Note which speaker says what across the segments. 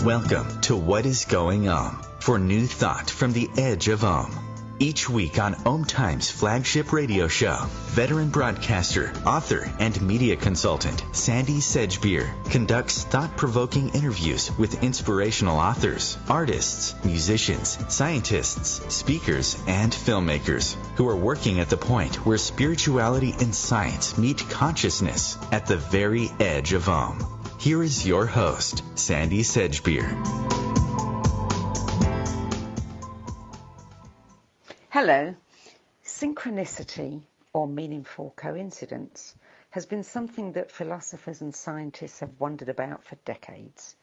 Speaker 1: Welcome to What is Going for new thought from the edge of Each week on OMTimes flagship radio show, veteran broadcaster, author, and media consultant Sandy Sedgbeer conducts thought-provoking interviews with inspirational authors, artists, musicians, scientists, speakers, and filmmakers who are working at the point where spirituality and science meet consciousness at the very edge of Here is your host, Sandy Sedgbeer.
Speaker 2: Hello. Synchronicity, or meaningful coincidence, has been something that philosophers and scientists have wondered about for decades.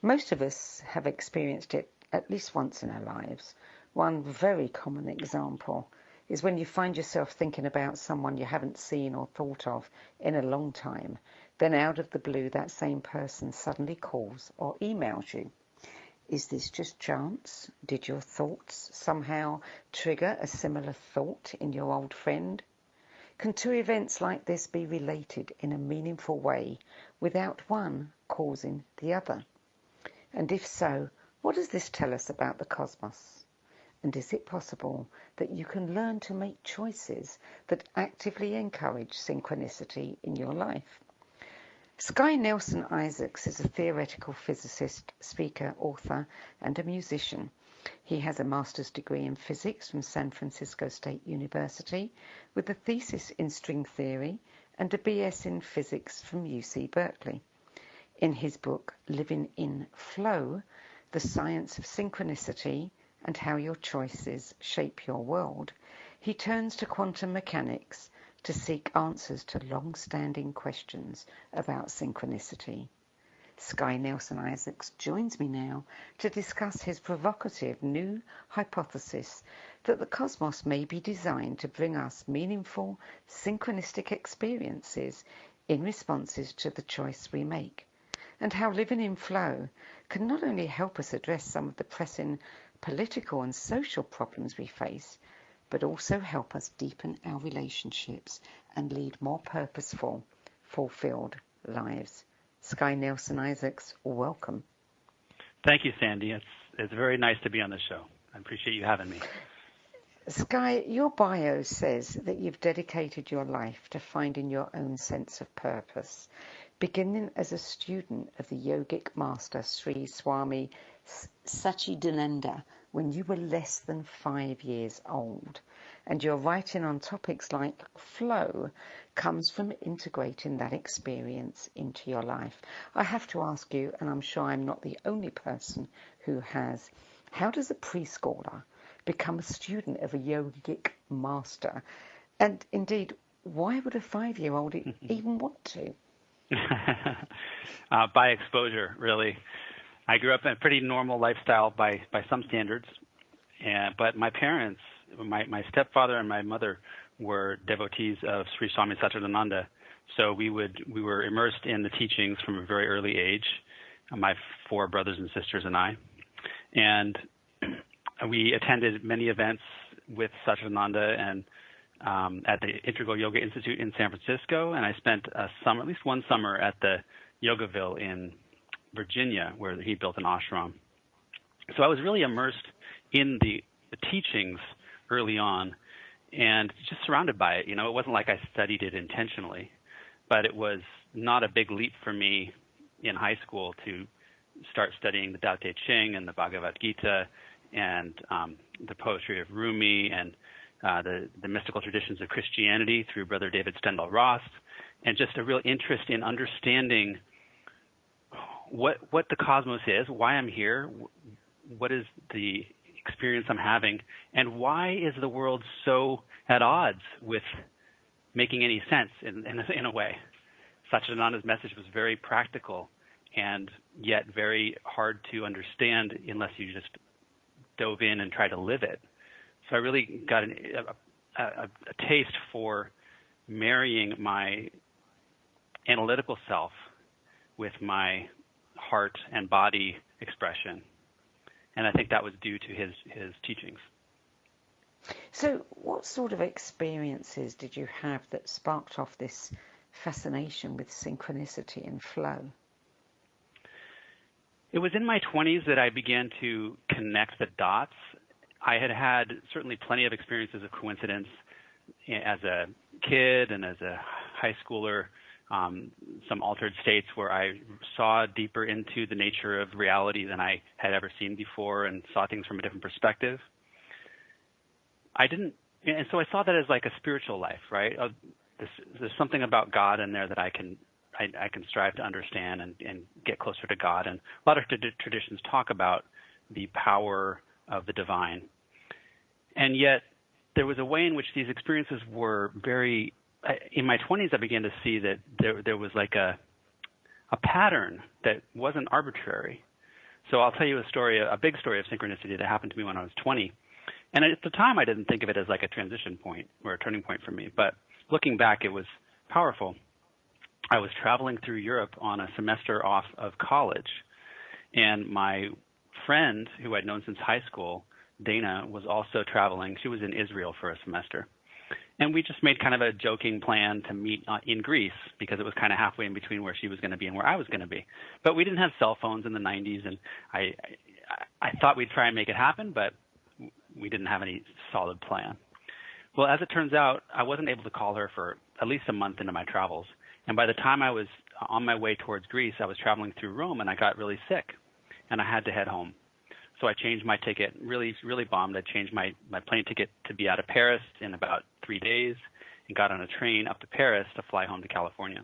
Speaker 2: Most of us have experienced it at least once in our lives. One very common example is when you find yourself thinking about someone you haven't seen or thought of in a long time. Then out of the blue, that same person suddenly calls or emails you. Is this just chance? Did your thoughts somehow trigger a similar thought in your old friend? Can two events like this be related in a meaningful way without one causing the other? And if so, what does this tell us about the cosmos? And is it possible that you can learn to make choices that actively encourage synchronicity in your life? Sky Nelson Isaacs is a theoretical physicist, speaker, author, and a musician. He has a master's degree in physics from San Francisco State University with a thesis in string theory and a BS in physics from UC Berkeley. In his book, Living in Flow, The Science of Synchronicity and How Your Choices Shape Your World, he turns to quantum mechanics to seek answers to long-standing questions about synchronicity. Sky Nelson Isaacs joins me now to discuss his provocative new hypothesis that the cosmos may be designed to bring us meaningful, synchronistic experiences in responses to the choice we make, and how living in flow can not only help us address some of the pressing political and social problems we face, but also help us deepen our relationships and lead more purposeful, fulfilled lives. Sky Nelson Isaacs, welcome.
Speaker 3: Thank you, Sandy. It's very nice to be on the show. I appreciate you having me.
Speaker 2: Sky, your bio says that you've dedicated your life to finding your own sense of purpose, beginning as a student of the Yogic master Sri Swami Satchidananda when you were less than 5 years old. And your writing on topics like flow comes from integrating that experience into your life. I have to ask you, and I'm sure I'm not the only person who has, how does a preschooler become a student of a yogic master? And indeed, why would a 5-year-old even want to?
Speaker 3: By exposure, really. I grew up in a pretty normal lifestyle by some standards, but my parents, my stepfather and my mother were devotees of Sri Swami Satchidananda, so we were immersed in the teachings from a very early age, my 4 brothers and sisters and I, and we attended many events with Satchidananda and at the Integral Yoga Institute in San Francisco, and I spent a summer, at least one summer, at the Yogaville in Virginia, where he built an ashram. So I was really immersed in the teachings early on and just surrounded by it. You know, it wasn't like I studied it intentionally, but it was not a big leap for me in high school to start studying the Tao Te Ching and the Bhagavad Gita and the poetry of Rumi and the mystical traditions of Christianity through Brother David Stendhal Ross, and just a real interest in understanding what the cosmos is, why I'm here, what is the experience I'm having, and why is the world so at odds with making any sense in a way. Satchidananda's message was very practical and yet very hard to understand unless you just dove in and tried to live it. So I really got a taste for marrying my analytical self with my heart and body expression. And I think that was due to his teachings.
Speaker 2: So what sort of experiences did you have that sparked off this fascination with synchronicity and flow?
Speaker 3: It was in my 20s that I began to connect the dots. I had certainly plenty of experiences of coincidence as a kid and as a high schooler, some altered states where I saw deeper into the nature of reality than I had ever seen before and saw things from a different perspective. And so I saw that as like a spiritual life, right? There's something about God in there that I can strive to understand and get closer to God. And a lot of traditions talk about the power of the divine. And yet there was a way in which these experiences were very, in my 20s, I began to see that there was like a pattern that wasn't arbitrary. So I'll tell you a big story of synchronicity that happened to me when I was 20. And at the time, I didn't think of it as like a transition point or a turning point for me. But looking back, it was powerful. I was traveling through Europe on a semester off of college, and my friend, who I'd known since high school, Dana, was also traveling. She was in Israel for a semester. And we just made kind of a joking plan to meet in Greece because it was kind of halfway in between where she was going to be and where I was going to be. But we didn't have cell phones in the 90s, and I thought we'd try and make it happen, but we didn't have any solid plan. Well, as it turns out, I wasn't able to call her for at least a month into my travels. And by the time I was on my way towards Greece, I was traveling through Rome, and I got really sick, and I had to head home. So I changed my ticket, really bombed. I changed my plane ticket to be out of Paris in about 3 days and got on a train up to Paris to fly home to California.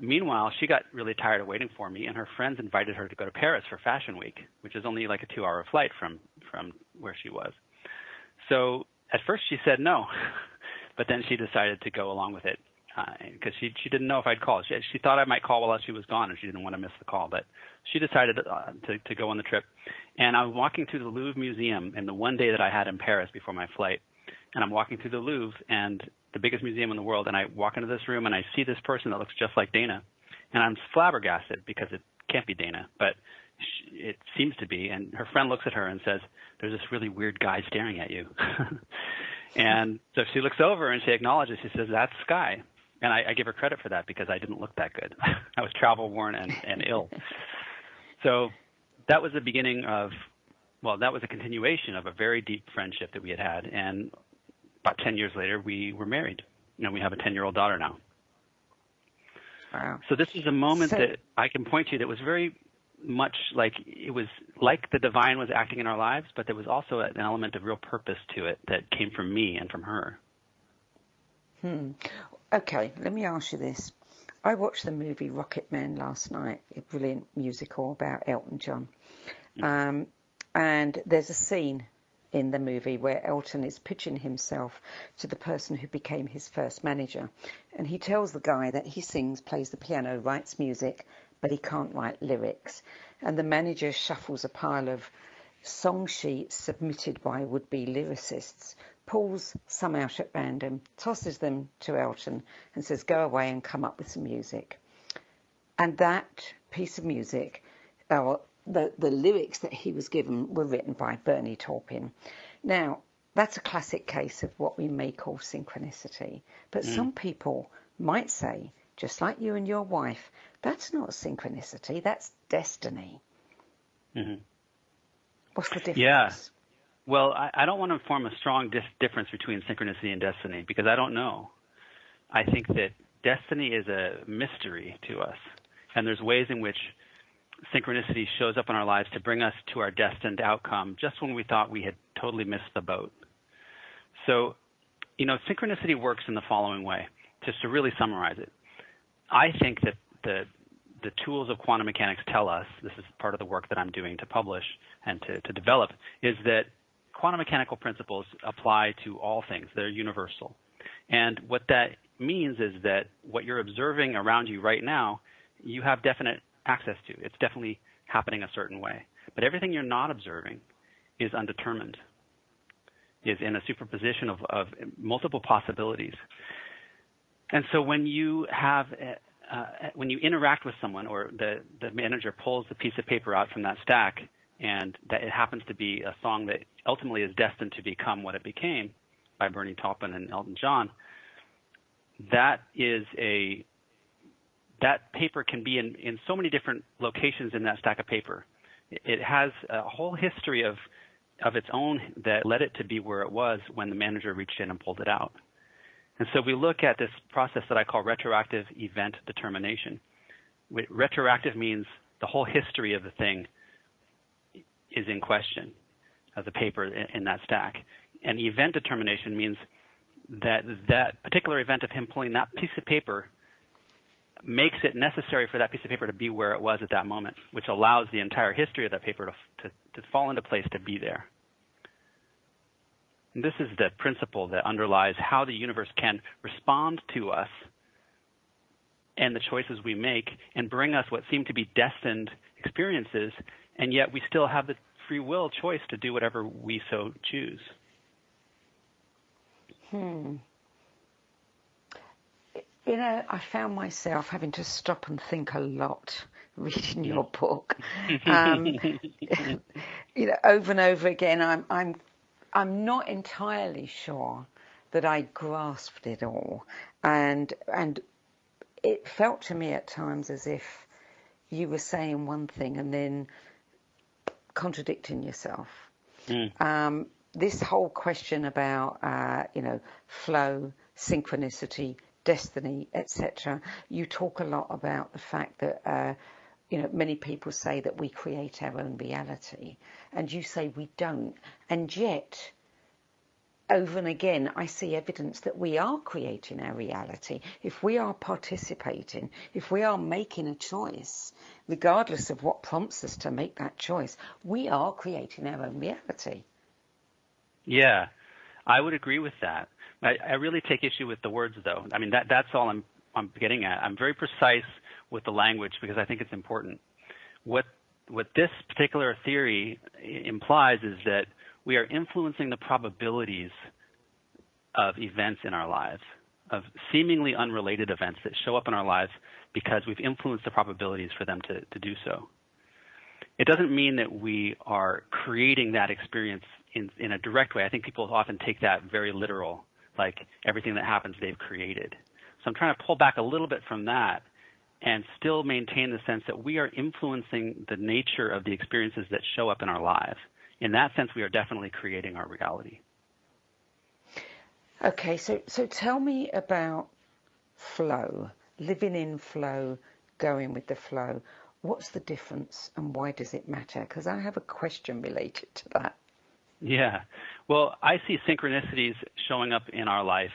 Speaker 3: Meanwhile, she got really tired of waiting for me, and her friends invited her to go to Paris for Fashion Week, which is only like a 2-hour flight from where she was. So at first she said no, but then she decided to go along with it because she didn't know if I'd call. She thought I might call while she was gone, and she didn't want to miss the call, but she decided to go on the trip. And I was walking through the Louvre Museum in the one day that I had in Paris before my flight, and I'm walking through the Louvre, and the biggest museum in the world, and I walk into this room, and I see this person that looks just like Dana, and I'm flabbergasted because it can't be Dana, but it seems to be. And her friend looks at her and says, "There's this really weird guy staring at you." And so she looks over and she acknowledges. She says, "That's Sky." And I give her credit for that because I didn't look that good. I was travel worn and ill. So that was the beginning of, that was a continuation of a very deep friendship that we had. And about 10 years later, we were married. We have a 10-year-old daughter now.
Speaker 2: Wow.
Speaker 3: So this is a moment that I can point to that was very much like, it was like the divine was acting in our lives, but there was also an element of real purpose to it that came from me and from her.
Speaker 2: Okay, let me ask you this. I watched the movie Rocket Man last night, a brilliant musical about Elton John. And there's a scene in the movie where Elton is pitching himself to the person who became his first manager. And he tells the guy that he sings, plays the piano, writes music, but he can't write lyrics. And the manager shuffles a pile of song sheets submitted by would-be lyricists, pulls some out at random, tosses them to Elton and says, "Go away and come up with some music." And that piece of music, the lyrics that he was given, were written by Bernie Taupin. Now, that's a classic case of what we may call synchronicity. But some people might say, just like you and your wife, that's not synchronicity, that's destiny. Mm-hmm. What's the difference?
Speaker 3: Yeah. Well, I don't want to form a strong difference between synchronicity and destiny because I don't know. I think that destiny is a mystery to us, and there's ways in which synchronicity shows up in our lives to bring us to our destined outcome just when we thought we had totally missed the boat. So, synchronicity works in the following way, just to really summarize it. I think that the tools of quantum mechanics tell us, this is part of the work that I'm doing to publish and to develop, is that quantum mechanical principles apply to all things. They're universal. And what that means is that what you're observing around you right now, you have definite access to. It's definitely happening a certain way. But everything you're not observing is undetermined, is in a superposition of multiple possibilities. And so when you when you interact with someone, or the manager pulls the piece of paper out from that stack, and that it happens to be a song that ultimately is destined to become what it became by Bernie Taupin and Elton John, that is a that paper can be in so many different locations in that stack of paper. It has a whole history of its own that led it to be where it was when the manager reached in and pulled it out. And so we look at this process that I call retroactive event determination. Retroactive means the whole history of the thing is in question, of the paper in that stack. And event determination means that that particular event of him pulling that piece of paper makes it necessary for that piece of paper to be where it was at that moment, which allows the entire history of that paper to fall into place, to be there. And this is the principle that underlies how the universe can respond to us and the choices we make and bring us what seem to be destined experiences, and yet we still have the free will choice to do whatever we so choose.
Speaker 2: You know, I found myself having to stop and think a lot reading your book. You know, over and over again, I'm not entirely sure that I grasped it all, and it felt to me at times as if you were saying one thing and then contradicting yourself. This whole question about you know, flow, synchronicity, destiny, etc. You talk a lot about the fact that you know, many people say that we create our own reality, and you say we don't, and yet over and again I see evidence that we are creating our reality. If we are participating, if we are making a choice, regardless of what prompts us to make that choice, we are creating our own reality.
Speaker 3: Yeah, I would agree with that. I really take issue with the words, though. I mean, that's all I'm getting at. I'm very precise with the language because I think it's important. What this particular theory implies is that we are influencing the probabilities of events in our lives, of seemingly unrelated events that show up in our lives because we've influenced the probabilities for them to do so. It doesn't mean that we are creating that experience in a direct way. I think people often take that very literal, like everything that happens they've created. So I'm trying to pull back a little bit from that and still maintain the sense that we are influencing the nature of the experiences that show up in our lives. In that sense, we are definitely creating our reality.
Speaker 2: Okay, so tell me about flow, living in flow, going with the flow. What's the difference and why does it matter? Because I have a question related to that.
Speaker 3: Yeah. Well, I see synchronicities showing up in our life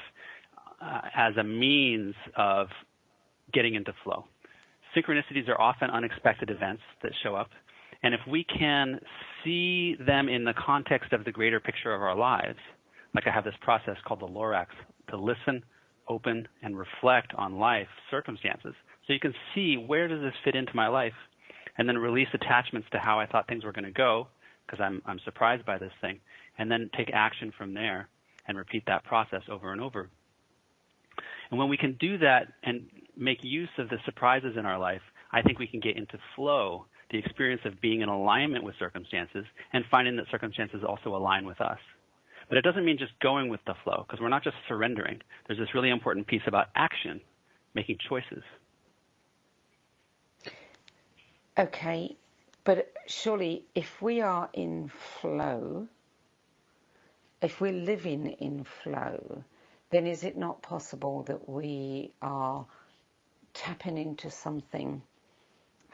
Speaker 3: as a means of getting into flow. Synchronicities are often unexpected events that show up. And if we can see them in the context of the greater picture of our lives, like I have this process called the Lorax, to listen, open, and reflect on life circumstances. So you can see, where does this fit into my life? And then release attachments to how I thought things were going to go, because I'm surprised by this thing, and then take action from there and repeat that process over and over. And when we can do that and make use of the surprises in our life, I think we can get into flow, the experience of being in alignment with circumstances and finding that circumstances also align with us. But it doesn't mean just going with the flow, because we're not just surrendering. There's this really important piece about action, making choices.
Speaker 2: Okay, but surely if we are in flow, if we're living in flow, then is it not possible that we are tapping into something?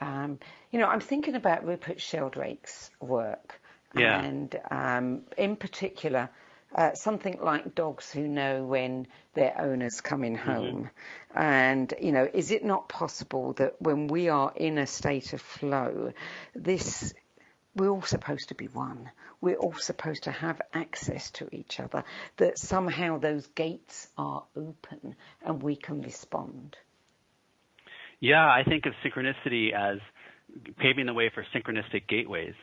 Speaker 2: You know, I'm thinking about Rupert Sheldrake's work, and in particular, something like dogs who know when their owner's coming home. And, you know, is it not possible that when we are in a state of flow, we're all supposed to be one. We're all supposed to have access to each other, that somehow those gates are open and we can respond.
Speaker 3: Yeah, I think of synchronicity as paving the way for synchronistic gateways,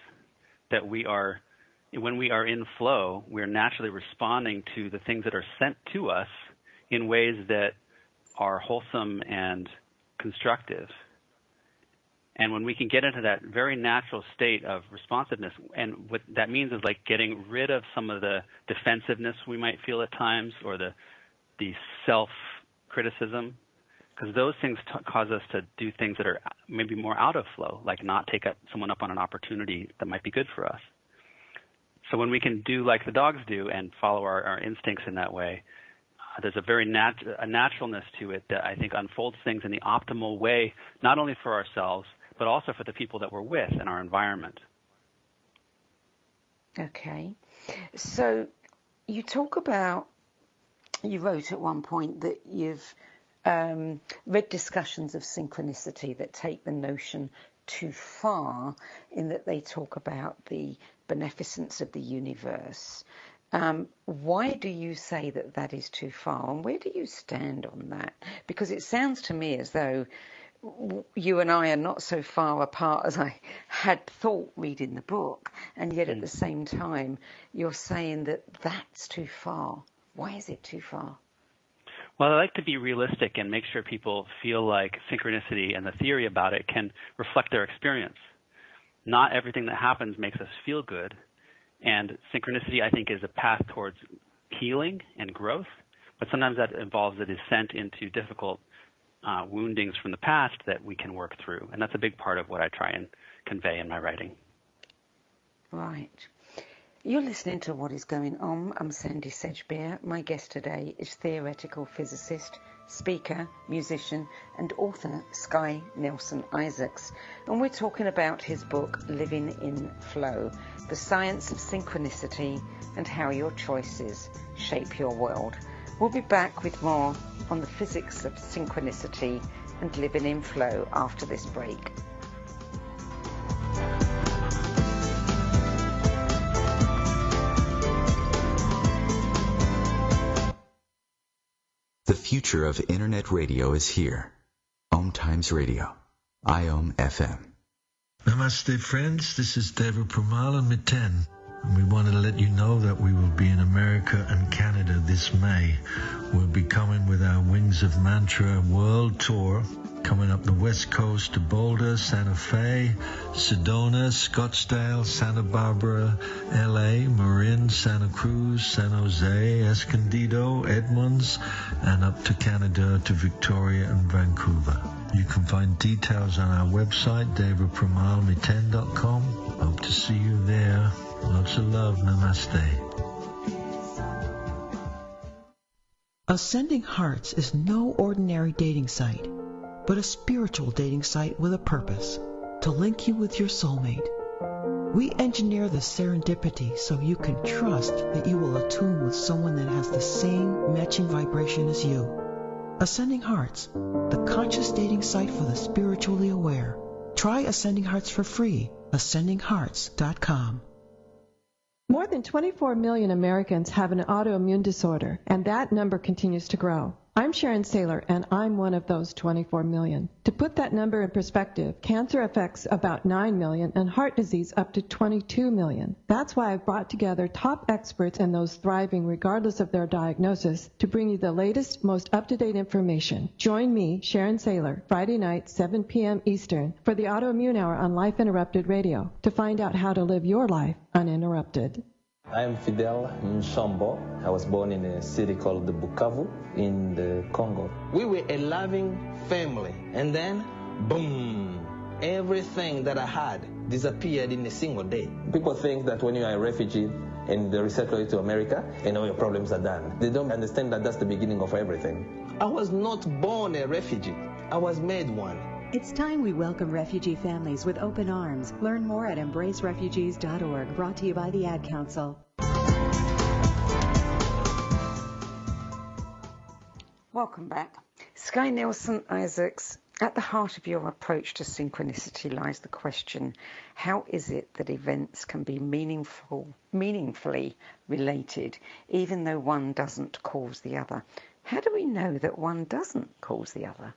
Speaker 3: that when we are in flow, we're naturally responding to the things that are sent to us in ways that are wholesome and constructive. And when we can get into that very natural state of responsiveness, and what that means is like getting rid of some of the defensiveness we might feel at times, or the self-criticism, because those things cause us to do things that are maybe more out of flow, like not take someone up on an opportunity that might be good for us. So when we can do like the dogs do and follow our instincts in that way, there's a very naturalness to it that I think unfolds things in the optimal way, not only for ourselves, but also for the people that we're with in our environment.
Speaker 2: Okay. So you wrote at one point that you've read discussions of synchronicity that take the notion too far, in that they talk about the beneficence of the universe. Why do you say that is too far, and where do you stand on that? Because it sounds to me as though you and I are not so far apart as I had thought reading the book, and yet at the same time you're saying that that's too far. Why is it too far?
Speaker 3: Well, I like to be realistic and make sure people feel like synchronicity and the theory about it can reflect their experience. Not everything that happens makes us feel good, and synchronicity, I think, is a path towards healing and growth, but sometimes that involves a descent into difficult woundings from the past that we can work through, and that's a big part of what I try and convey in my writing.
Speaker 2: Right. You're listening to What is Going On. I'm Sandy Sedgbeer. My guest today is theoretical physicist, speaker, musician, and author Sky Nelson Isaacs. And we're talking about his book, Living in Flow, The Science of Synchronicity and How Your Choices Shape Your World. We'll be back with more on the physics of synchronicity and living in flow after this break.
Speaker 1: The future of Internet radio is here. OMTimes Radio. IOM FM.
Speaker 4: Namaste, friends. This is Deva Pramala Miten. And we wanted to let you know that we will be in America and Canada this May. We'll be coming with our Wings of Mantra World Tour, coming up the West Coast to Boulder, Santa Fe, Sedona, Scottsdale, Santa Barbara, LA, Marin, Santa Cruz, San Jose, Escondido, Edmonds, and up to Canada to Victoria and Vancouver. You can find details on our website, devapramalmiten.com. Hope to see you there. Lots of love. Namaste.
Speaker 5: Ascending Hearts is no ordinary dating site, but a spiritual dating site with a purpose, to link you with your soulmate. We engineer the serendipity so you can trust that you will attune with someone that has the same matching vibration as you. Ascending Hearts, the conscious dating site for the spiritually aware. Try Ascending Hearts for free. AscendingHearts.com.
Speaker 6: More than 24 million Americans have an autoimmune disorder, and that number continues to grow. I'm Sharon Saylor, and I'm one of those 24 million. To put that number in perspective, cancer affects about 9 million and heart disease up to 22 million. That's why I've brought together top experts and those thriving regardless of their diagnosis to bring you the latest, most up-to-date information. Join me, Sharon Saylor, Friday night, 7 p.m. Eastern, for the Autoimmune Hour on Life Interrupted Radio to find out how to live your life uninterrupted.
Speaker 7: I am Fidel Nshombo. I was born in a city called the Bukavu in the Congo. We were a loving family, and then, boom, everything that I had disappeared in a single day. People think that when you are a refugee and they resettle you to America, and all your problems are done. They don't understand that that's the beginning of everything. I was not born a refugee. I was made one.
Speaker 8: It's time we welcome refugee families with open arms. Learn more at embracerefugees.org, brought to you by the Ad Council.
Speaker 2: Welcome back. Sky Nelson Isaacs, at the heart of your approach to synchronicity lies the question, how is it that events can be meaningfully related, even though one doesn't cause the other? How do we know that one doesn't cause the other?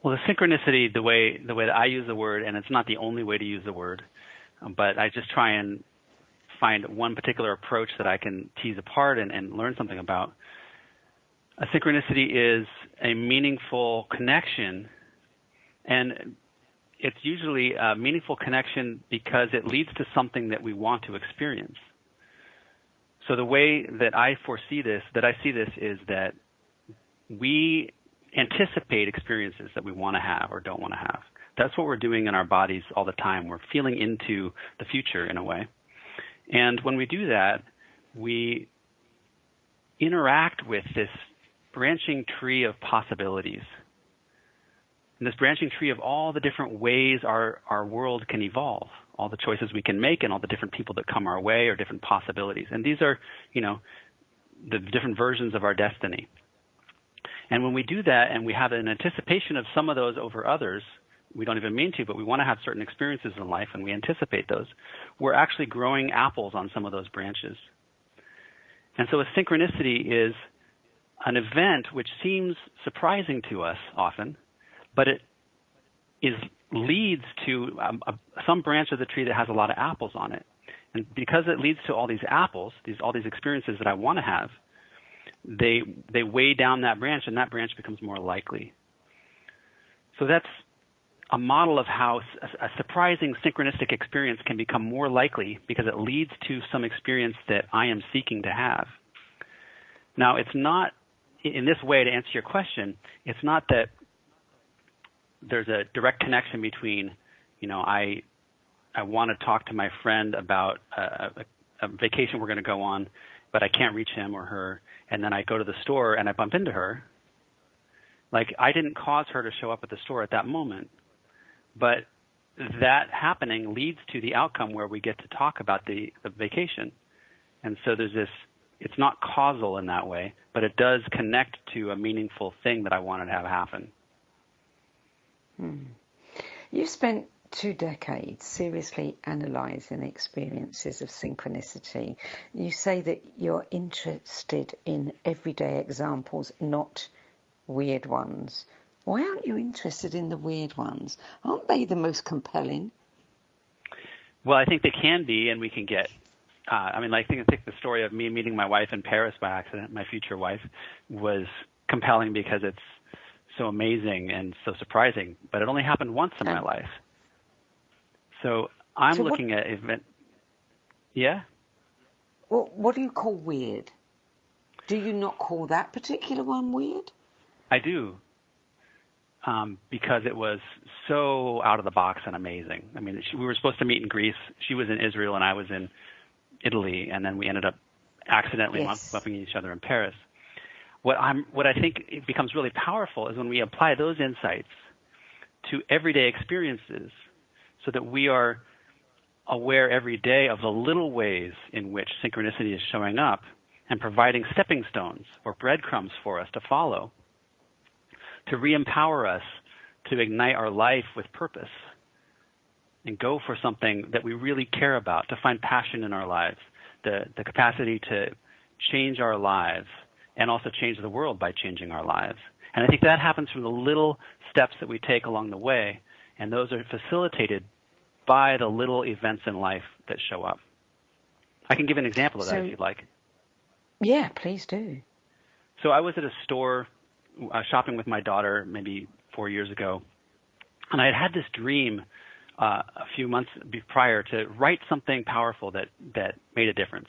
Speaker 3: Well, the synchronicity, the way that I use the word, and it's not the only way to use the word, but I just try and find one particular approach that I can tease apart and learn something about. A synchronicity is a meaningful connection, and it's usually a meaningful connection because it leads to something that we want to experience. So the way that I see this is that we anticipate experiences that we want to have or don't want to have. That's what we're doing in our bodies all the time. We're feeling into the future in a way. And when we do that, we interact with this branching tree of possibilities. And this branching tree of all the different ways our world can evolve, all the choices we can make and all the different people that come our way or different possibilities. And these are, the different versions of our destiny. And when we do that and we have an anticipation of some of those over others, we don't even mean to, but we want to have certain experiences in life and we anticipate those, we're actually growing apples on some of those branches. And so a synchronicity is an event which seems surprising to us often, but it leads to some branch of the tree that has a lot of apples on it. And because it leads to all these apples, all these experiences that I want to have, they weigh down that branch, and that branch becomes more likely. So that's a model of how a surprising synchronistic experience can become more likely because it leads to some experience that I am seeking to have. Now, it's not, in this way, to answer your question, it's not that there's a direct connection between, I want to talk to my friend about a vacation we're going to go on, but I can't reach him or her, and then I go to the store and I bump into her. Like, I didn't cause her to show up at the store at that moment, but that happening leads to the outcome where we get to talk about the vacation. And so there's this, it's not causal in that way, but it does connect to a meaningful thing that I wanted to have happen.
Speaker 2: You spent 2 decades seriously analysing experiences of synchronicity. You say that you're interested in everyday examples, not weird ones. Why aren't you interested in the weird ones? Aren't they the most compelling?
Speaker 3: Well, I think they can be, and we can get, I think the story of me meeting my wife in Paris by accident, my future wife, was compelling because it's so amazing and so surprising, but it only happened once in my life. So I'm looking at event. Yeah?
Speaker 2: Well, what do you call weird? Do you not call that particular one weird?
Speaker 3: I do. Because it was so out of the box and amazing. I mean, we were supposed to meet in Greece. She was in Israel and I was in Italy, and then we ended up accidentally bumping each other in Paris. What I think it becomes really powerful is when we apply those insights to everyday experiences, so that we are aware every day of the little ways in which synchronicity is showing up and providing stepping stones or breadcrumbs for us to follow, to re-empower us to ignite our life with purpose and go for something that we really care about, to find passion in our lives, the capacity to change our lives and also change the world by changing our lives. And I think that happens from the little steps that we take along the way, and those are facilitated by the little events in life that show up. I can give an example of that if you'd like.
Speaker 2: Yeah, please do.
Speaker 3: So I was at a store shopping with my daughter maybe 4 years ago, and I had had this dream a few months prior to write something powerful that made a difference.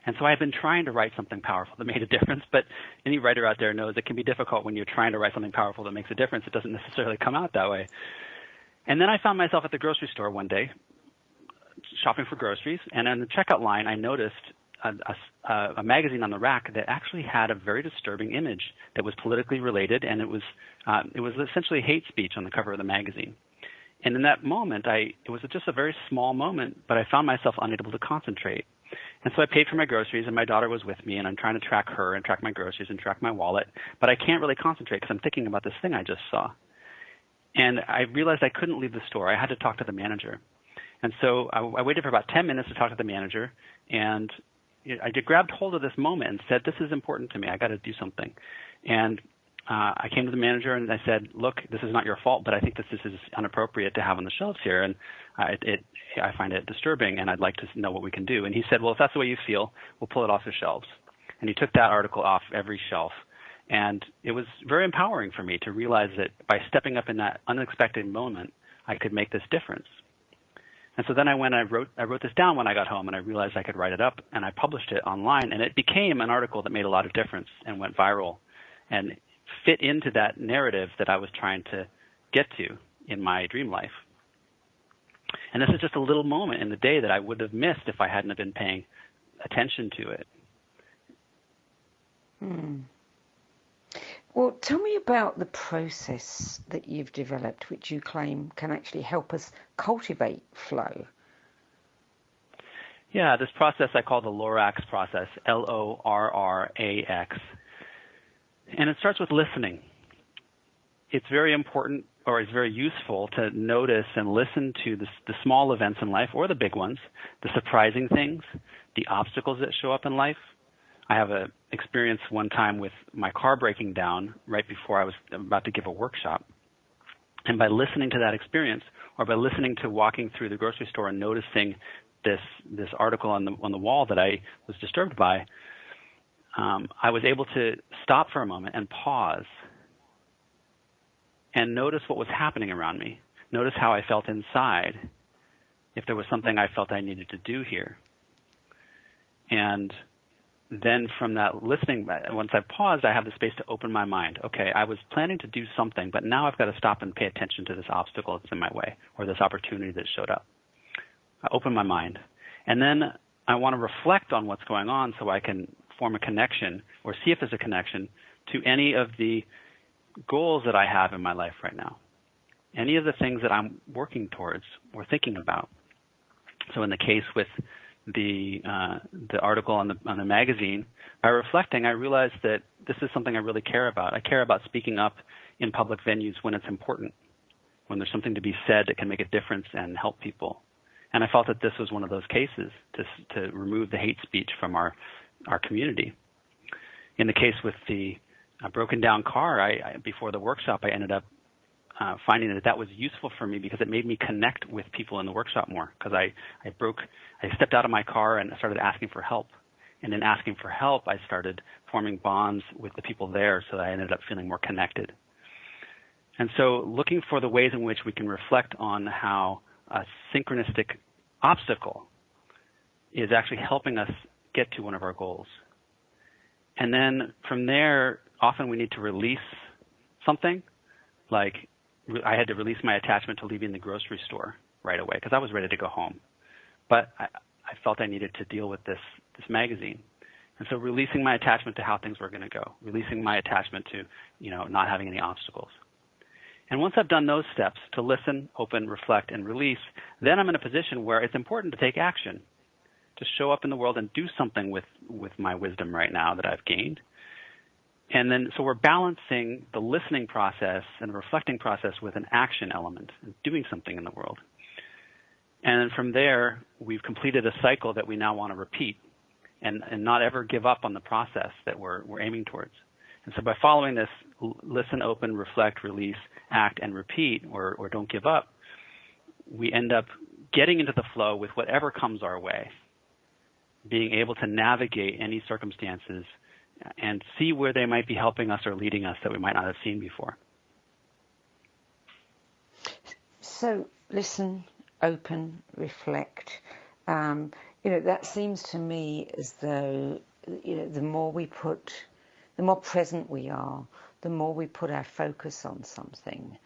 Speaker 3: And so I've been trying to write something powerful that made a difference, but any writer out there knows it can be difficult when you're trying to write something powerful that makes a difference. It doesn't necessarily come out that way. And then I found myself at the grocery store one day shopping for groceries, and on the checkout line I noticed a magazine on the rack that actually had a very disturbing image that was politically related, and it was essentially hate speech on the cover of the magazine. And in that moment, it was just a very small moment, but I found myself unable to concentrate. And so I paid for my groceries, and my daughter was with me, and I'm trying to track her and track my groceries and track my wallet, but I can't really concentrate because I'm thinking about this thing I just saw. And I realized I couldn't leave the store. I had to talk to the manager. And so I waited for about 10 minutes to talk to the manager, and I grabbed hold of this moment and said, this is important to me. I got to do something. And I came to the manager and I said, look, this is not your fault, but I think this is inappropriate to have on the shelves here, and I find it disturbing, and I'd like to know what we can do. And he said, well, if that's the way you feel, we'll pull it off the shelves. And he took that article off every shelf. And it was very empowering for me to realize that by stepping up in that unexpected moment, I could make this difference. And so then I wrote this down when I got home, and I realized I could write it up, and I published it online, and it became an article that made a lot of difference and went viral. And fit into that narrative that I was trying to get to in my dream life. And this is just a little moment in the day that I would have missed if I hadn't have been paying attention to it.
Speaker 2: Well, tell me about the process that you've developed, which you claim can actually help us cultivate flow.
Speaker 3: Yeah, this process I call the Lorax process, Lorrax. And it starts with listening. It's very important, or it's very useful to notice and listen to the small events in life, or the big ones, the surprising things, the obstacles that show up in life. I have an experience one time with my car breaking down right before I was about to give a workshop. And by listening to that experience, or by listening to walking through the grocery store and noticing this article on the wall that I was disturbed by, I was able to stop for a moment and pause and notice what was happening around me. Notice how I felt inside, if there was something I felt I needed to do here. And then from that listening, once I've paused, I have the space to open my mind. Okay, I was planning to do something, but now I've got to stop and pay attention to this obstacle that's in my way, or this opportunity that showed up. I open my mind. And then I want to reflect on what's going on so I can form a connection, or see if there's a connection, to any of the goals that I have in my life right now, any of the things that I'm working towards or thinking about. So in the case with the article on the magazine, by reflecting, I realized that this is something I really care about. I care about speaking up in public venues when it's important, when there's something to be said that can make a difference and help people. And I felt that this was one of those cases to remove the hate speech from our community. In the case with the broken down car, I before the workshop, I ended up finding that was useful for me because it made me connect with people in the workshop more, because I stepped out of my car and started asking for help. And in asking for help, I started forming bonds with the people there, so I ended up feeling more connected. And so looking for the ways in which we can reflect on how a synchronistic obstacle is actually helping us get to one of our goals. And then from there, often we need to release something. Like I had to release my attachment to leaving the grocery store right away because I was ready to go home. But I felt I needed to deal with this magazine. And so releasing my attachment to how things were going to go, releasing my attachment to, not having any obstacles. And once I've done those steps, to listen, open, reflect, and release, then I'm in a position where it's important to take action, to show up in the world and do something with my wisdom right now that I've gained. And then, so we're balancing the listening process and the reflecting process with an action element, doing something in the world. And then from there, we've completed a cycle that we now want to repeat and not ever give up on the process that we're aiming towards. And so by following this listen, open, reflect, release, act, and repeat, or don't give up, we end up getting into the flow with whatever comes our way, being able to navigate any circumstances and see where they might be helping us or leading us that we might not have seen before.
Speaker 2: So listen, open, reflect. That seems to me as though, the more present we are, the more we put our focus on something,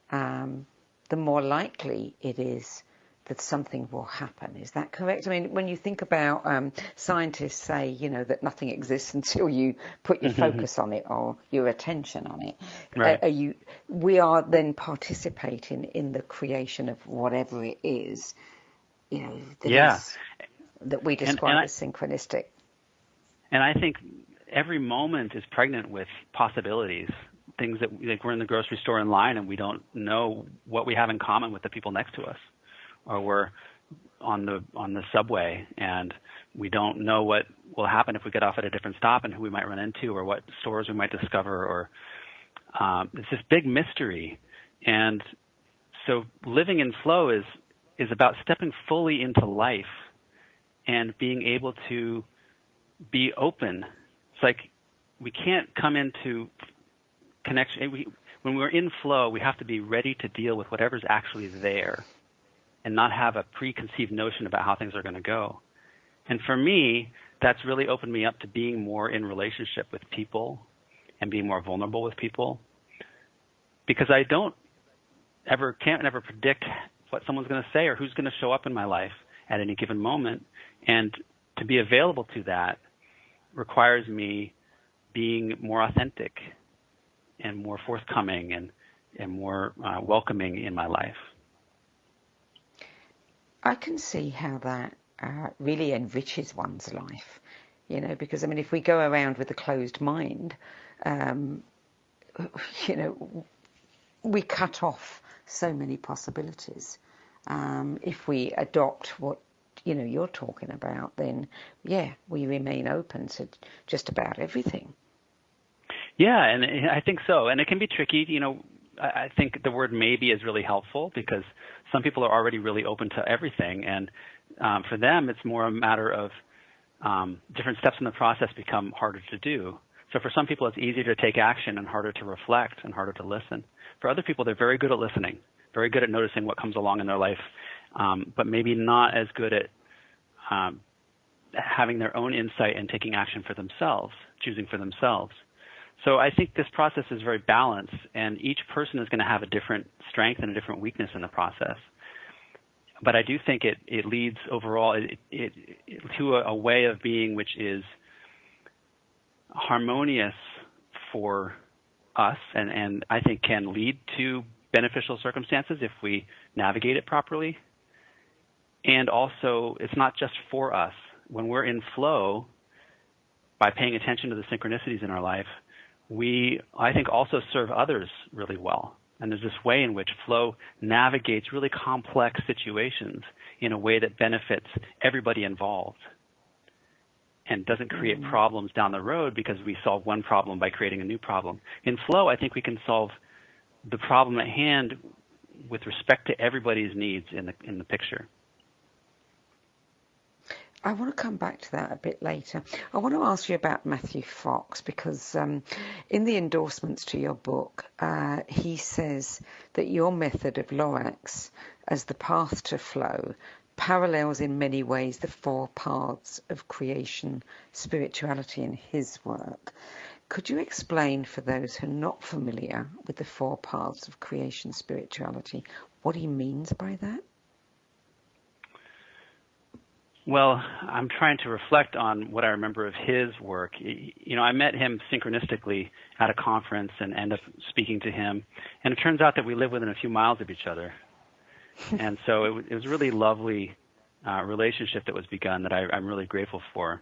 Speaker 2: the more likely it is that something will happen. Is that correct? I mean, when you think about scientists say, that nothing exists until you put your focus on it or your attention on it.
Speaker 3: Right.
Speaker 2: We are then participating in the creation of whatever it is, that we describe as synchronistic.
Speaker 3: And I think every moment is pregnant with possibilities, things that we're in the grocery store in line and we don't know what we have in common with the people next to us. Or we're on the subway and we don't know what will happen if we get off at a different stop and who we might run into or what stores we might discover. Or it's this big mystery. And so living in flow is about stepping fully into life and being able to be open. It's like we can't come into connection. When we're in flow, we have to be ready to deal with whatever's actually there, and not have a preconceived notion about how things are going to go. And for me, that's really opened me up to being more in relationship with people, and being more vulnerable with people, because I can't ever predict what someone's going to say or who's going to show up in my life at any given moment. And to be available to that requires me being more authentic and more forthcoming and more welcoming in my life.
Speaker 2: I can see how that really enriches one's life, because, if we go around with a closed mind, we cut off so many possibilities. If we adopt what, you're talking about, then, we remain open to just about everything.
Speaker 3: Yeah, and I think so. And it can be tricky. I think the word maybe is really helpful because some people are already really open to everything. And for them, it's more a matter of different steps in the process become harder to do. So for some people, it's easier to take action and harder to reflect and harder to listen. For other people, they're very good at listening, very good at noticing what comes along in their life, but maybe not as good at having their own insight and taking action for themselves, choosing for themselves. So I think this process is very balanced, and each person is going to have a different strength and a different weakness in the process. But I do think it leads overall to a way of being which is harmonious for us, and I think can lead to beneficial circumstances if we navigate it properly. And also, it's not just for us. When we're in flow, by paying attention to the synchronicities in our life, we, I think, also serve others really well. And there's this way in which flow navigates really complex situations in a way that benefits everybody involved and doesn't create problems down the road because we solve one problem by creating a new problem. In flow, I think we can solve the problem at hand with respect to everybody's needs in the picture.
Speaker 2: I want to come back to that a bit later. I want to ask you about Matthew Fox because in the endorsements to your book, he says that your method of Lorax as the path to flow parallels in many ways the four paths of creation spirituality in his work. Could you explain for those who are not familiar with the four paths of creation spirituality what he means by that?
Speaker 3: Well, I'm trying to reflect on what I remember of his work. I met him synchronistically at a conference and ended up speaking to him. And it turns out that we live within a few miles of each other. And so it was a really lovely relationship that was begun that I'm really grateful for.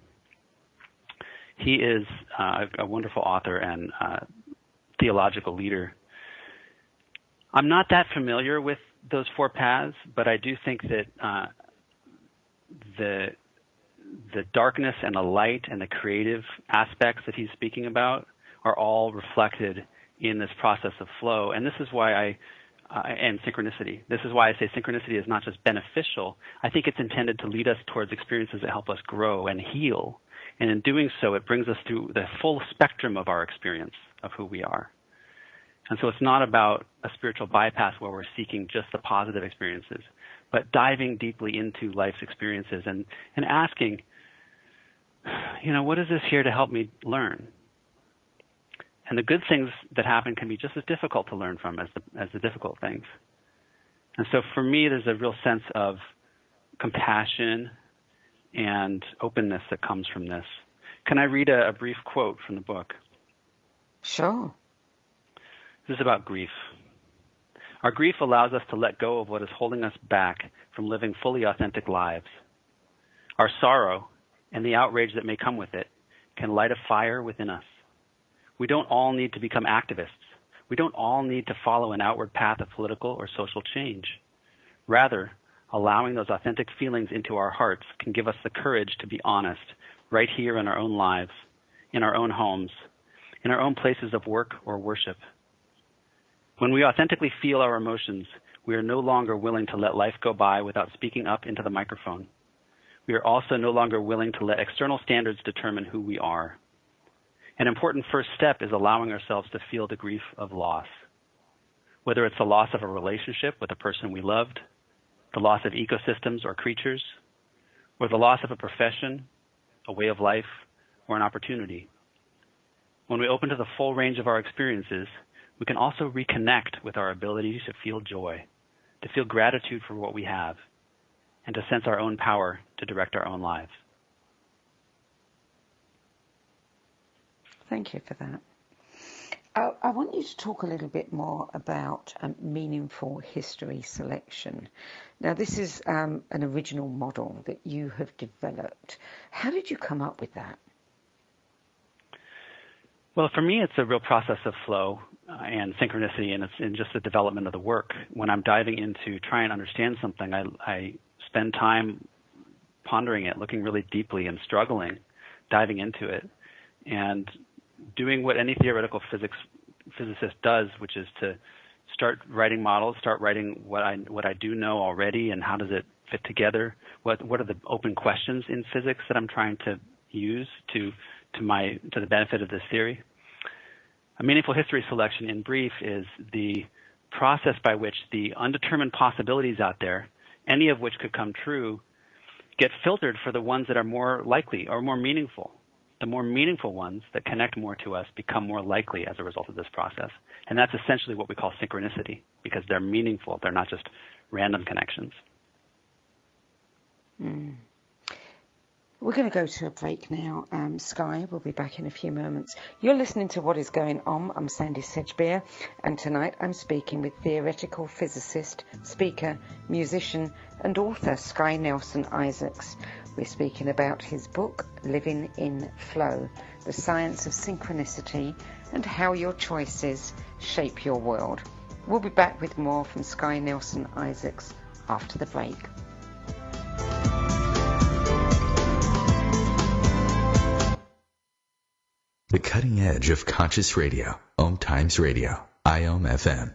Speaker 3: He is a wonderful author and theological leader. I'm not that familiar with those four paths, but I do think that the darkness and the light and the creative aspects that he's speaking about are all reflected in this process of flow. And this is why and synchronicity. This is why I say synchronicity is not just beneficial. I think it's intended to lead us towards experiences that help us grow and heal. And in doing so, it brings us through the full spectrum of our experience of who we are. And so it's not about a spiritual bypass where we're seeking just the positive experiences, but diving deeply into life's experiences and asking, what is this here to help me learn? And the good things that happen can be just as difficult to learn from as the difficult things. And so for me, there's a real sense of compassion and openness that comes from this. Can I read a brief quote from the book?
Speaker 2: Sure.
Speaker 3: This is about grief. Our grief allows us to let go of what is holding us back from living fully authentic lives. Our sorrow and the outrage that may come with it can light a fire within us. We don't all need to become activists. We don't all need to follow an outward path of political or social change. Rather, allowing those authentic feelings into our hearts can give us the courage to be honest right here in our own lives, in our own homes, in our own places of work or worship. When we authentically feel our emotions, we are no longer willing to let life go by without speaking up into the microphone. We are also no longer willing to let external standards determine who we are. An important first step is allowing ourselves to feel the grief of loss, whether it's the loss of a relationship with a person we loved, the loss of ecosystems or creatures, or the loss of a profession, a way of life, or an opportunity. when we open to the full range of our experiences, we can also reconnect with our ability to feel joy, to feel gratitude for what we have, and to sense our own power to direct our own lives.
Speaker 2: Thank you for that. I want you to talk a little bit more about meaningful history selection. Now, this is an original model that you have developed. How did you come up with that?
Speaker 3: Well, for me, it's a real process of flow and synchronicity, and it's in just the development of the work. When I'm diving in to try and understand something, I spend time pondering it, looking really deeply and struggling, diving into it, and doing what any theoretical physicist does, which is to start writing models, start writing what I do know already, and how does it fit together. What are the open questions in physics that I'm trying to use to the benefit of this theory. A meaningful history selection, in brief, is the process by which the undetermined possibilities out there, any of which could come true, get filtered for the ones that are more likely or more meaningful. The more meaningful ones that connect more to us become more likely as a result of this process. And that's essentially what we call synchronicity, because they're meaningful. They're not just random connections.
Speaker 2: Mm. We're going to go to a break now. Sky, we'll be back in a few moments. You're listening to What is Going On. I'm Sandy Sedgbeer, and tonight I'm speaking with theoretical physicist, speaker, musician, and author Sky Nelson Isaacs. We're speaking about his book, Living in Flow, The Science of Synchronicity and How Your Choices Shape Your World. We'll be back with more from Sky Nelson Isaacs after the break.
Speaker 1: The cutting edge of conscious radio, OMTimes Radio, IOM FM.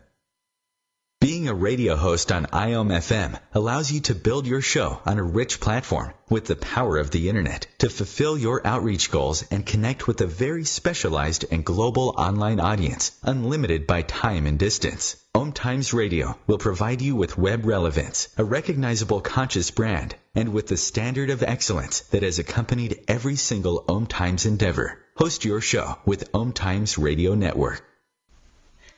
Speaker 1: Being a radio host on IOM FM allows you to build your show on a rich platform with the power of the internet to fulfill your outreach goals and connect with a very specialized and global online audience, unlimited by time and distance. OMTimes Radio will provide you with web relevance, a recognizable conscious brand, and with the standard of excellence that has accompanied every single OMTimes endeavor. Host your show with OMTimes Radio Network.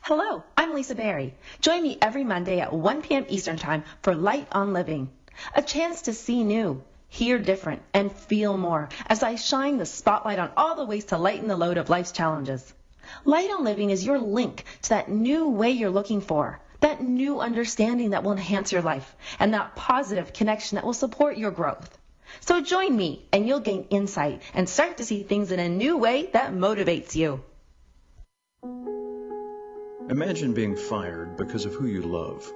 Speaker 9: Hello, I'm Lisa Berry. Join me every Monday at 1 p.m. Eastern Time for Light on Living, a chance to see new, hear different, and feel more as I shine the spotlight on all the ways to lighten the load of life's challenges. Light on Living is your link to that new way you're looking for, that new understanding that will enhance your life, and that positive connection that will support your growth. So join me, and you'll gain insight and start to see things in a new way that motivates you.
Speaker 10: Imagine being fired because of who you love.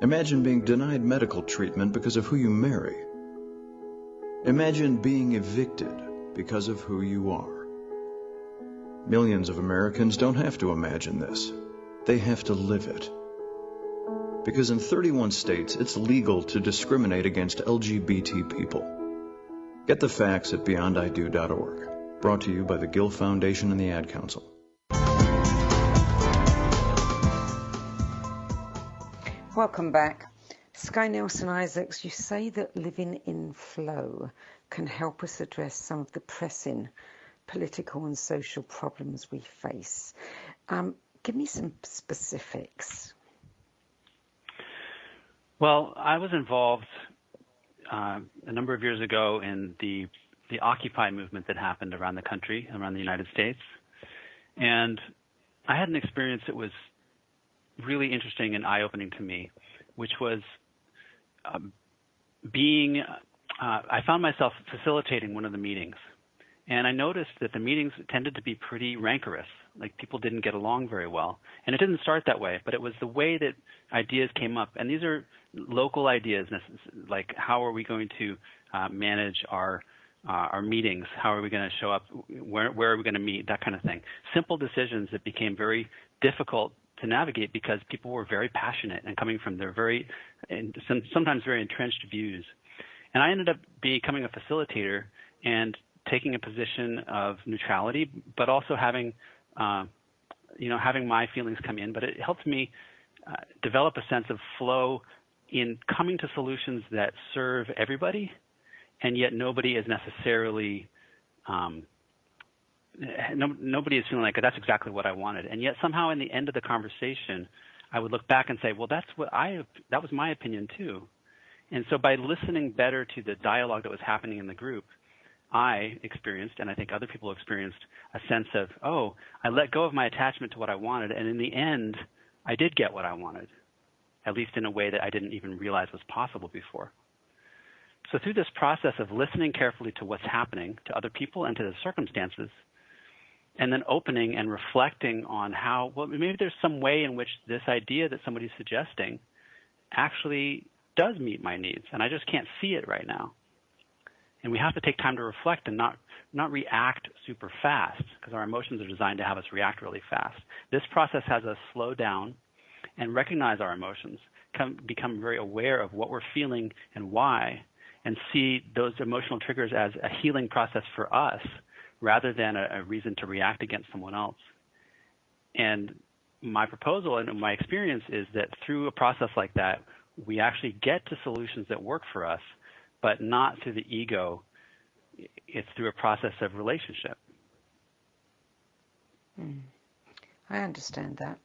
Speaker 10: Imagine being denied medical treatment because of who you marry. Imagine being evicted because of who you are. Millions of Americans don't have to imagine this. They have to live it. Because in 31 states, it's legal to discriminate against LGBT people. Get the facts at beyondido.org. Brought to you by the Gill Foundation and the Ad Council.
Speaker 2: Welcome back. Sky Nelson Isaacs, you say that living in flow can help us address some of the pressing political and social problems we face. Give me some specifics.
Speaker 3: Well, I was involved a number of years ago in the Occupy movement that happened around the country, around the United States. And I had an experience that was really interesting and eye-opening to me, which was I found myself facilitating one of the meetings. And I noticed that the meetings tended to be pretty rancorous, like people didn't get along very well. And it didn't start that way, but it was the way that ideas came up. And these are local ideas, like how are we going to manage our meetings? How are we going to show up? Where are we going to meet? That kind of thing. Simple decisions that became very difficult to navigate because people were very passionate and coming from their sometimes very entrenched views. And I ended up becoming a facilitator and taking a position of neutrality, but also having my feelings come in. But it helped me develop a sense of flow in coming to solutions that serve everybody, and yet nobody is necessarily nobody is feeling like that's exactly what I wanted. And yet somehow in the end of the conversation, I would look back and say, well, that was my opinion too. And so by listening better to the dialogue that was happening in the group, I experienced, and I think other people experienced, a sense of, oh, I let go of my attachment to what I wanted, and in the end, I did get what I wanted, at least in a way that I didn't even realize was possible before. So through this process of listening carefully to what's happening to other people and to the circumstances, and then opening and reflecting on how, well, maybe there's some way in which this idea that somebody's suggesting actually does meet my needs, and I just can't see it right now. And we have to take time to reflect and not react super fast, because our emotions are designed to have us react really fast. This process has us slow down and recognize our emotions, become very aware of what we're feeling and why, and see those emotional triggers as a healing process for us rather than a reason to react against someone else. And my proposal and my experience is that through a process like that, we actually get to solutions that work for us, but not through the ego. It's through a process of relationship.
Speaker 2: I understand that.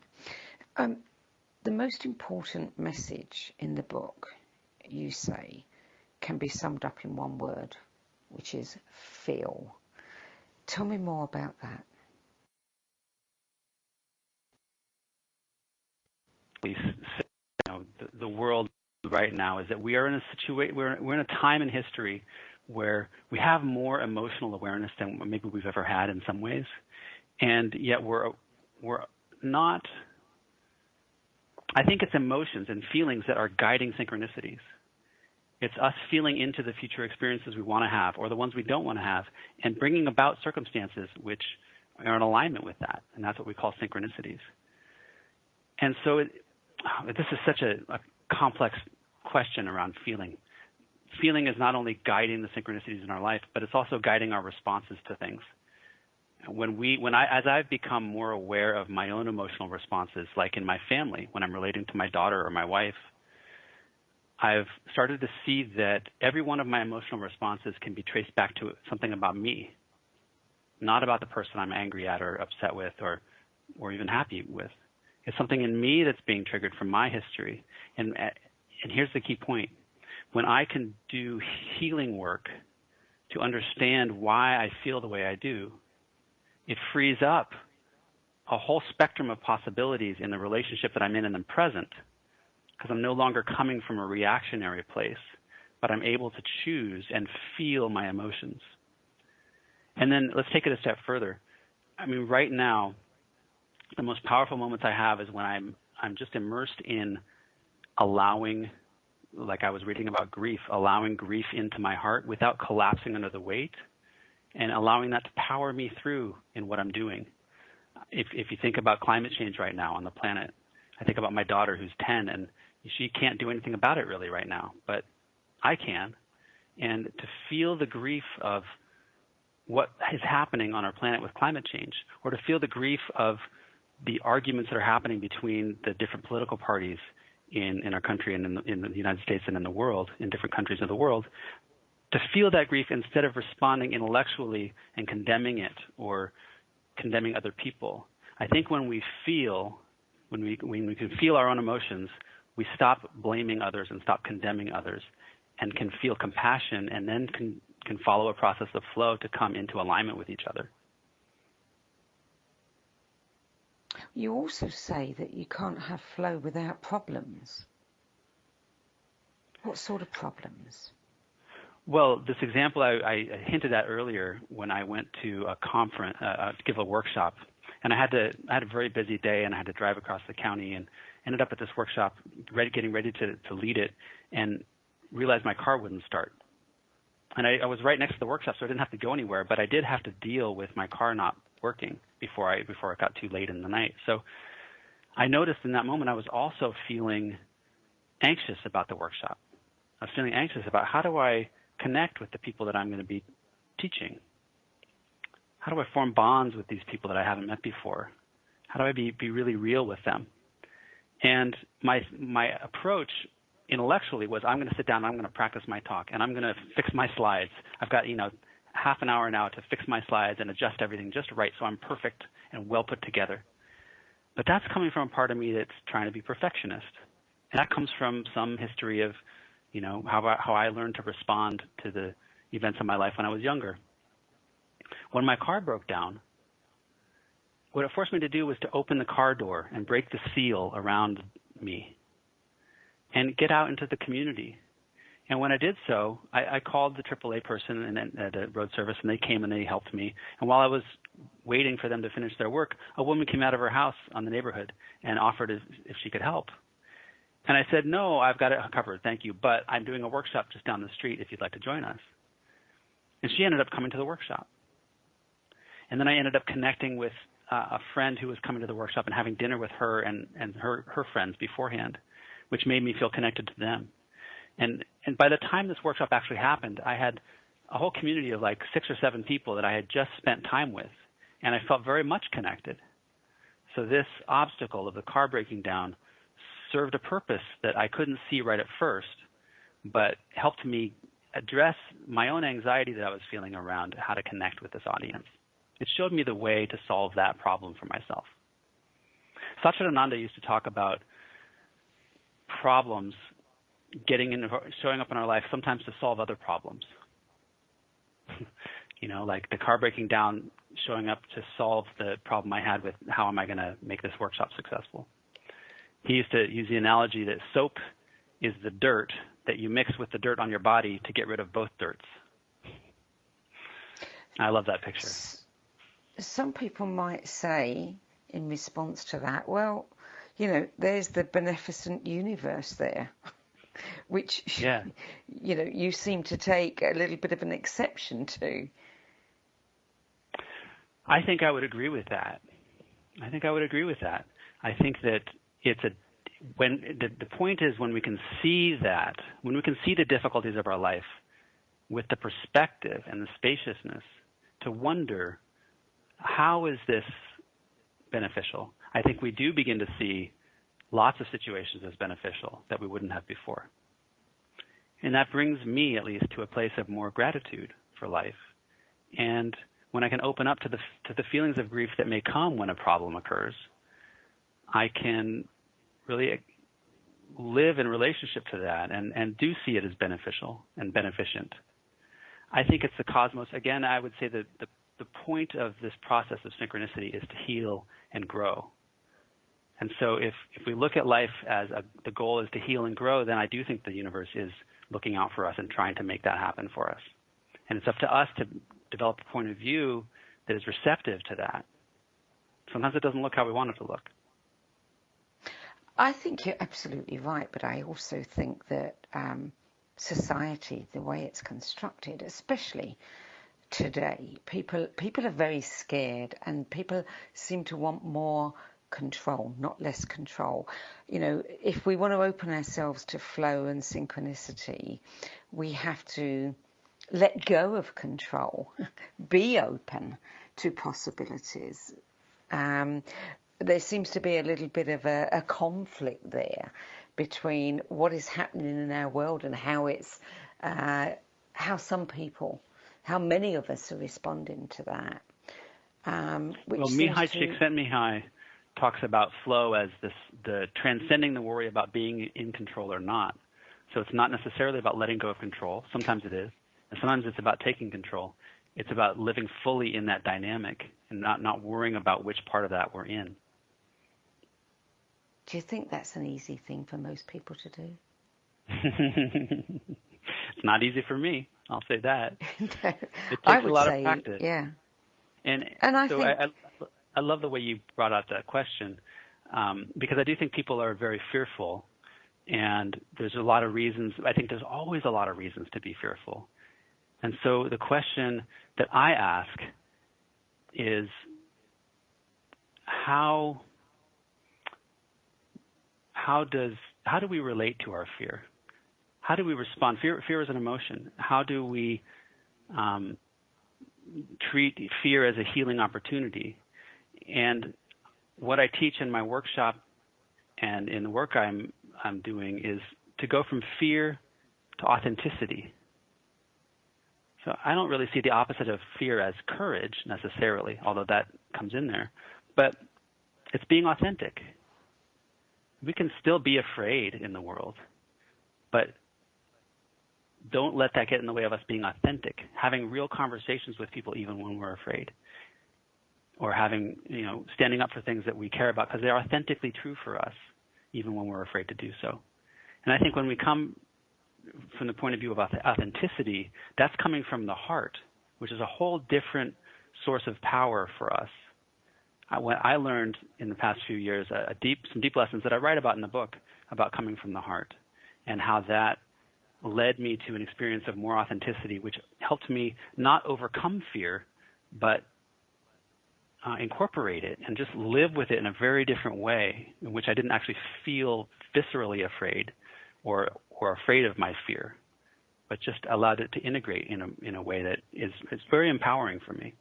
Speaker 2: The most important message in the book, you say, can be summed up in one word, which is feel. Tell me more about that.
Speaker 3: The world right now is that we are in a situation, we're in a time in history where we have more emotional awareness than maybe we've ever had in some ways, and yet we're not. I think it's emotions and feelings that are guiding synchronicities. It's us feeling into the future experiences we want to have or the ones we don't want to have, and bringing about circumstances which are in alignment with that, and that's what we call synchronicities. And so this is such a complex question around feeling. Feeling is not only guiding the synchronicities in our life, but it's also guiding our responses to things. As I've become more aware of my own emotional responses, like in my family, when I'm relating to my daughter or my wife, I've started to see that every one of my emotional responses can be traced back to something about me, not about the person I'm angry at or upset with or even happy with. It's something in me that's being triggered from my history. And here's the key point. When I can do healing work to understand why I feel the way I do, it frees up a whole spectrum of possibilities in the relationship that I'm in the present, because I'm no longer coming from a reactionary place, but I'm able to choose and feel my emotions. And then let's take it a step further. I mean, right now, the most powerful moments I have is when I'm just immersed in allowing, like I was reading about grief, allowing grief into my heart without collapsing under the weight, and allowing that to power me through in what I'm doing. If you think about climate change right now on the planet, I think about my daughter who's 10, and she can't do anything about it really right now, but I can. And to feel the grief of what is happening on our planet with climate change, or to feel the grief of the arguments that are happening between the different political parties in our country and in the United States and in the world, in different countries of the world, to feel that grief instead of responding intellectually and condemning it or condemning other people. I think when we can feel our own emotions, we stop blaming others and stop condemning others, and can feel compassion, and then can follow a process of flow to come into alignment with each other.
Speaker 2: You also say that you can't have flow without problems. What sort of problems?
Speaker 3: Well, this example I hinted at earlier when I went to a conference to give a workshop, and I had a very busy day, and I had to drive across the county, and ended up at this workshop getting ready to lead it, and realized my car wouldn't start. And I was right next to the workshop, so I didn't have to go anywhere, but I did have to deal with my car not working before it got too late in the night. So I noticed in that moment I was also feeling anxious about the workshop. I was feeling anxious about how do I connect with the people that I'm going to be teaching? How do I form bonds with these people that I haven't met before? How do I be really real with them? And my approach intellectually was, I'm going to sit down, I'm going to practice my talk, and I'm going to fix my slides. I've got, half an hour now to fix my slides and adjust everything just right so I'm perfect and well put together. But that's coming from a part of me that's trying to be perfectionist. And that comes from some history of, how I learned to respond to the events of my life when I was younger. When my car broke down, what it forced me to do was to open the car door and break the seal around me and get out into the community. And when I did so, I called the AAA person at the road service, and they came and they helped me. And while I was waiting for them to finish their work, a woman came out of her house on the neighborhood and offered if she could help. And I said, no, I've got it covered, thank you, but I'm doing a workshop just down the street if you'd like to join us. And she ended up coming to the workshop. And then I ended up connecting with a friend who was coming to the workshop and having dinner with her and her friends beforehand, which made me feel connected to them. And by the time this workshop actually happened, I had a whole community of like 6 or 7 people that I had just spent time with, and I felt very much connected. So this obstacle of the car breaking down served a purpose that I couldn't see right at first, but helped me address my own anxiety that I was feeling around how to connect with this audience. It showed me the way to solve that problem for myself. Satchidananda used to talk about problems showing up in our life sometimes to solve other problems. Like the car breaking down, showing up to solve the problem I had with how am I going to make this workshop successful. He used to use the analogy that soap is the dirt that you mix with the dirt on your body to get rid of both dirts. I love that picture.
Speaker 2: Some people might say in response to that, well, there's the beneficent universe there, which, you seem to take a little bit of an exception to.
Speaker 3: I think I would agree with that. I think that the point is when we can see that, when we can see the difficulties of our life with the perspective and the spaciousness to wonder, how is this beneficial? I think we do begin to see lots of situations as beneficial that we wouldn't have before. And that brings me, at least, to a place of more gratitude for life. And when I can open up to the feelings of grief that may come when a problem occurs, I can really live in relationship to that and do see it as beneficial and beneficent. I think it's the cosmos. Again, I would say that the point of this process of synchronicity is to heal and grow. And so if we look at life as the goal is to heal and grow, then I do think the universe is looking out for us and trying to make that happen for us. And it's up to us to develop a point of view that is receptive to that. Sometimes it doesn't look how we want it to look.
Speaker 2: I think you're absolutely right, but I also think that society, the way it's constructed, especially today, people are very scared, and people seem to want more control, not less control. If we want to open ourselves to flow and synchronicity, we have to let go of control, be open to possibilities. There seems to be a little bit of a conflict there between what is happening in our world and how many of us are responding to that.
Speaker 3: Mihai Csikszentmihalyi talks about flow as the transcending the worry about being in control or not. So it's not necessarily about letting go of control. Sometimes it is. And sometimes it's about taking control. It's about living fully in that dynamic and not worrying about which part of that we're in.
Speaker 2: Do you think that's an easy thing for most people to do?
Speaker 3: It's not easy for me. I'll say that. It takes
Speaker 2: I would
Speaker 3: a lot
Speaker 2: say,
Speaker 3: of practice.
Speaker 2: Yeah.
Speaker 3: And
Speaker 2: I
Speaker 3: so
Speaker 2: think
Speaker 3: I love the way you brought out that question because I do think people are very fearful, and there's a lot of reasons. I think there's always a lot of reasons to be fearful. And so the question that I ask is how do we relate to our fear? How do we respond? Fear is an emotion. How do we treat fear as a healing opportunity? And what I teach in my workshop and in the work I'm doing is to go from fear to authenticity. So I don't really see the opposite of fear as courage necessarily, although that comes in there. But it's being authentic. We can still be afraid in the world, but don't let that get in the way of us being authentic, having real conversations with people even when we're afraid, or having, standing up for things that we care about because they're authentically true for us, even when we're afraid to do so. And I think when we come from the point of view of authenticity, that's coming from the heart, which is a whole different source of power for us. What I learned in the past few years, some deep lessons that I write about in the book about coming from the heart, and how that led me to an experience of more authenticity, which helped me not overcome fear, but incorporate it and just live with it in a very different way, in which I didn't actually feel viscerally afraid or afraid of my fear, but just allowed it to integrate in a way that is very empowering for me.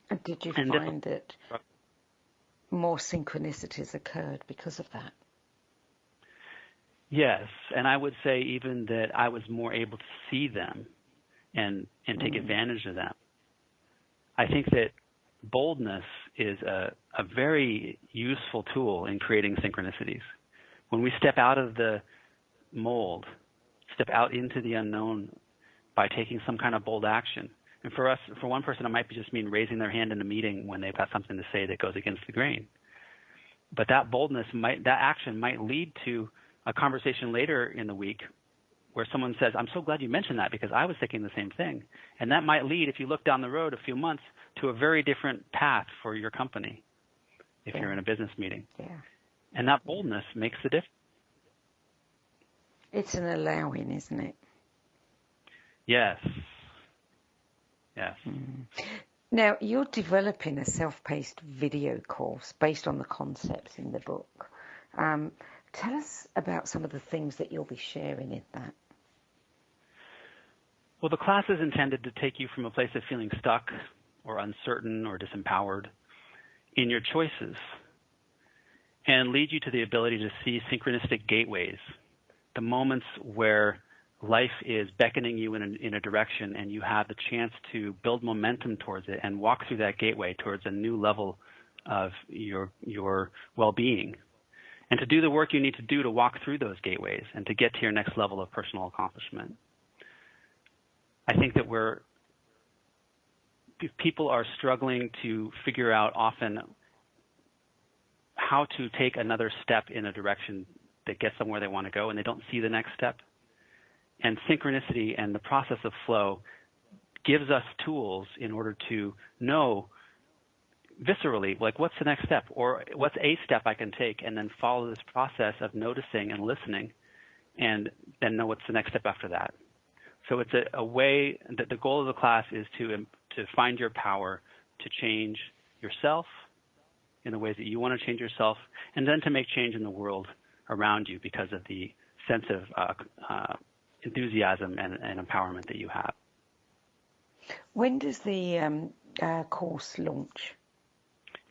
Speaker 2: And did you find that more synchronicities occurred because of that?
Speaker 3: Yes, and I would say even that I was more able to see them and take advantage of them. I think that boldness is a very useful tool in creating synchronicities. When we step out of the mold, step out into the unknown by taking some kind of bold action. And for one person, it might just mean raising their hand in a meeting when they've got something to say that goes against the grain. But that boldness that action might lead to a conversation later in the week where someone says, I'm so glad you mentioned that because I was thinking the same thing. And that might lead, if you look down the road a few months, to a very different path for your company if you're in a business meeting.
Speaker 2: Yeah.
Speaker 3: And that boldness makes the difference.
Speaker 2: It's an allowing, isn't it?
Speaker 3: Yes. Yes.
Speaker 2: Now, you're developing a self-paced video course based on the concepts in the book. Tell us about some of the things that you'll be sharing in that.
Speaker 3: Well, the class is intended to take you from a place of feeling stuck or uncertain or disempowered in your choices and lead you to the ability to see synchronistic gateways, the moments where life is beckoning you in a direction and you have the chance to build momentum towards it and walk through that gateway towards a new level of your well-being. And to do the work you need to do to walk through those gateways and to get to your next level of personal accomplishment. I think that people are struggling to figure out often how to take another step in a direction that gets them where they want to go, and they don't see the next step. And synchronicity and the process of flow gives us tools in order to know viscerally, like, what's the next step, or what's a step I can take, and then follow this process of noticing and listening, and then know what's the next step after that. So it's a way that the goal of the class is to find your power to change yourself in the ways that you want to change yourself, and then to make change in the world around you because of the sense of enthusiasm and empowerment that you have.
Speaker 2: When does the course launch?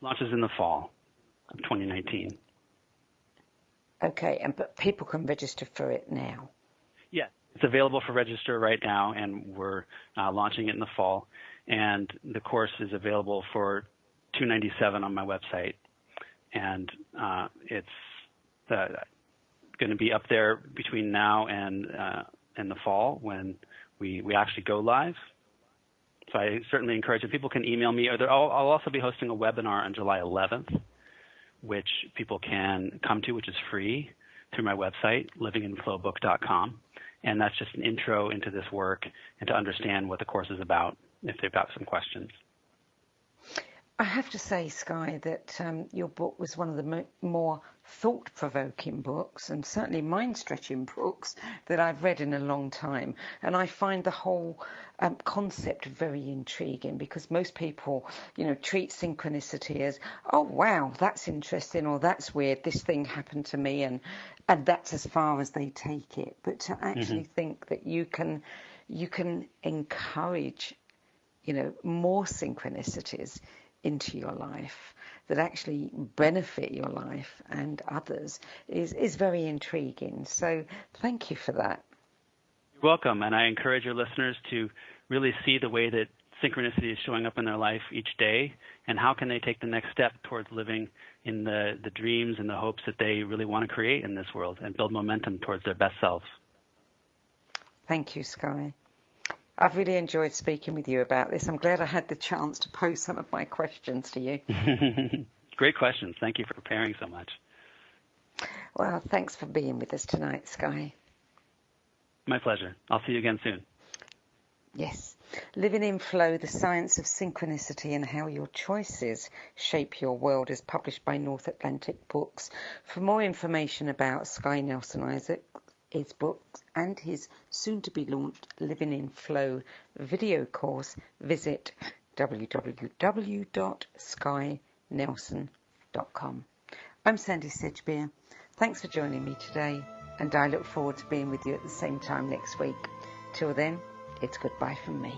Speaker 3: Launches in the fall of 2019.
Speaker 2: Okay, but people can register for it now?
Speaker 3: Yeah, it's available for register right now, and we're launching it in the fall. And the course is available for $297 on my website. And it's going to be up there between now and the fall when we actually go live. So I certainly encourage it. People can email me. I'll also be hosting a webinar on July 11th, which people can come to, which is free through my website, livinginflowbook.com. And that's just an intro into this work and to understand what the course is about if they've got some questions.
Speaker 2: I have to say, Sky, that your book was one of the more thought-provoking books, and certainly mind-stretching books that I've read in a long time. And I find the whole concept very intriguing, because most people, treat synchronicity as, oh, wow, that's interesting, or that's weird, this thing happened to me, and that's as far as they take it. But to actually think that you can encourage, more synchronicities into your life that actually benefit your life and others is very intriguing. So thank you for that.
Speaker 3: You're welcome. And I encourage your listeners to really see the way that synchronicity is showing up in their life each day, and how can they take the next step towards living in the dreams and the hopes that they really want to create in this world and build momentum towards their best selves.
Speaker 2: Thank you, Sky. I've really enjoyed speaking with you about this. I'm glad I had the chance to pose some of my questions to you.
Speaker 3: Great questions. Thank you for preparing so much.
Speaker 2: Well, thanks for being with us tonight, Sky.
Speaker 3: My pleasure. I'll see you again soon.
Speaker 2: Yes. Living in Flow, the Science of Synchronicity and How Your Choices Shape Your World is published by North Atlantic Books. For more information about Sky Nelson Isaac, his books and his soon-to-be-launched Living in Flow video course, visit www.skynelson.com. I'm Sandy Sedgbeer. Thanks for joining me today, and I look forward to being with you at the same time next week. Till then, it's goodbye from me.